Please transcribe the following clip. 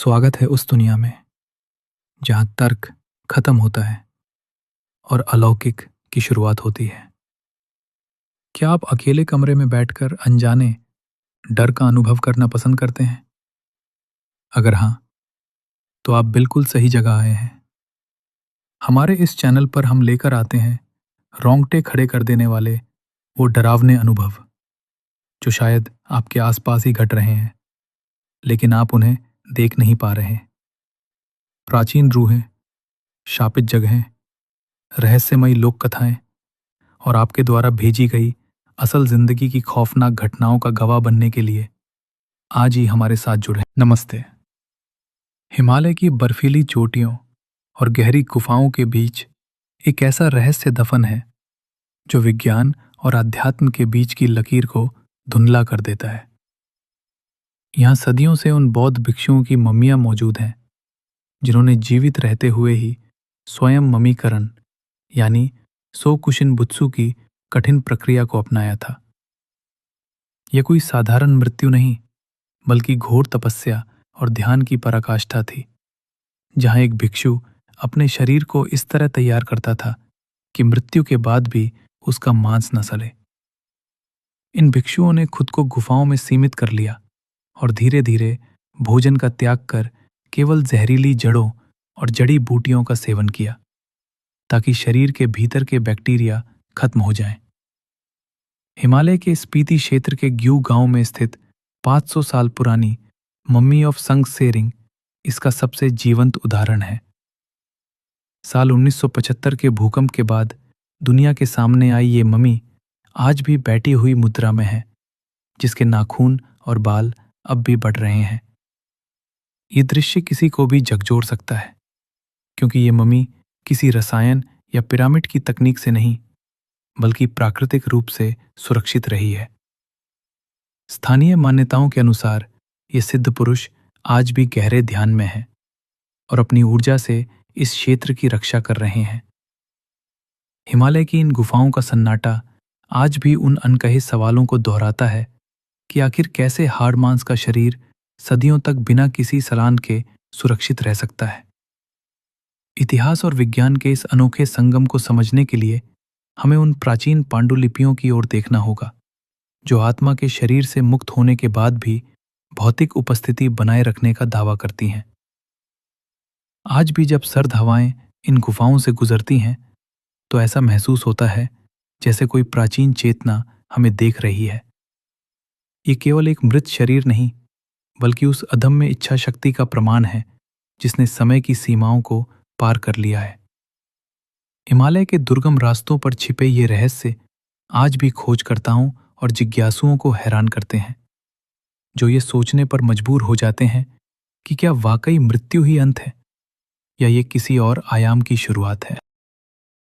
स्वागत है उस दुनिया में जहां तर्क खत्म होता है और अलौकिक की शुरुआत होती है। क्या आप अकेले कमरे में बैठकर अनजाने डर का अनुभव करना पसंद करते हैं? अगर हाँ, तो आप बिल्कुल सही जगह आए हैं। हमारे इस चैनल पर हम लेकर आते हैं रोंगटे खड़े कर देने वाले वो डरावने अनुभव जो शायद आपके आसपास ही घट रहे हैं, लेकिन आप उन्हें देख नहीं पा रहे। प्राचीन रूहें, शापित जगहें, रहस्यमयी लोक कथाएं और आपके द्वारा भेजी गई असल जिंदगी की खौफनाक घटनाओं का गवाह बनने के लिए आज ही हमारे साथ जुड़े। नमस्ते। हिमालय की बर्फीली चोटियों और गहरी गुफाओं के बीच एक ऐसा रहस्य दफन है जो विज्ञान और अध्यात्म के बीच की लकीर को धुंधला कर देता है। यहाँ सदियों से उन बौद्ध भिक्षुओं की मम्मियां मौजूद हैं जिन्होंने जीवित रहते हुए ही स्वयं ममीकरण यानी सोकुशिन बुत्सु की कठिन प्रक्रिया को अपनाया था। यह कोई साधारण मृत्यु नहीं, बल्कि घोर तपस्या और ध्यान की पराकाष्ठा थी, जहां एक भिक्षु अपने शरीर को इस तरह तैयार करता था कि मृत्यु के बाद भी उसका मांस न सले। इन भिक्षुओं ने खुद को गुफाओं में सीमित कर लिया और धीरे धीरे भोजन का त्याग कर केवल जहरीली जड़ों और जड़ी बूटियों का सेवन किया ताकि शरीर के भीतर के बैक्टीरिया खत्म हो जाएं। हिमालय के स्पीति क्षेत्र के ग्यू गांव में स्थित 500 साल पुरानी मम्मी ऑफ संग सेरिंग इसका सबसे जीवंत उदाहरण है। साल 1975 के भूकंप के बाद दुनिया के सामने आई ये मम्मी आज भी बैठी हुई मुद्रा में है, जिसके नाखून और बाल अब भी बढ़ रहे हैं। ये दृश्य किसी को भी झकझोर सकता है, क्योंकि ये मम्मी किसी रसायन या पिरामिड की तकनीक से नहीं, बल्कि प्राकृतिक रूप से सुरक्षित रही है। स्थानीय मान्यताओं के अनुसार ये सिद्ध पुरुष आज भी गहरे ध्यान में हैं और अपनी ऊर्जा से इस क्षेत्र की रक्षा कर रहे हैं। हिमालय की इन गुफाओं का सन्नाटा आज भी उन अनकहे सवालों को दोहराता है कि आखिर कैसे हाड़ मांस का शरीर सदियों तक बिना किसी सलान के सुरक्षित रह सकता है। इतिहास और विज्ञान के इस अनोखे संगम को समझने के लिए हमें उन प्राचीन पांडुलिपियों की ओर देखना होगा जो आत्मा के शरीर से मुक्त होने के बाद भी भौतिक उपस्थिति बनाए रखने का दावा करती हैं। आज भी जब सर्द हवाएं इन गुफाओं से गुजरती हैं तो ऐसा महसूस होता है जैसे कोई प्राचीन चेतना हमें देख रही है। ये केवल एक मृत शरीर नहीं, बल्कि उस अदम्य इच्छा शक्ति का प्रमाण है जिसने समय की सीमाओं को पार कर लिया है। हिमालय के दुर्गम रास्तों पर छिपे ये रहस्य आज भी खोजकर्ताओं और जिज्ञासुओं को हैरान करते हैं, जो ये सोचने पर मजबूर हो जाते हैं कि क्या वाकई मृत्यु ही अंत है या ये किसी और आयाम की शुरुआत है।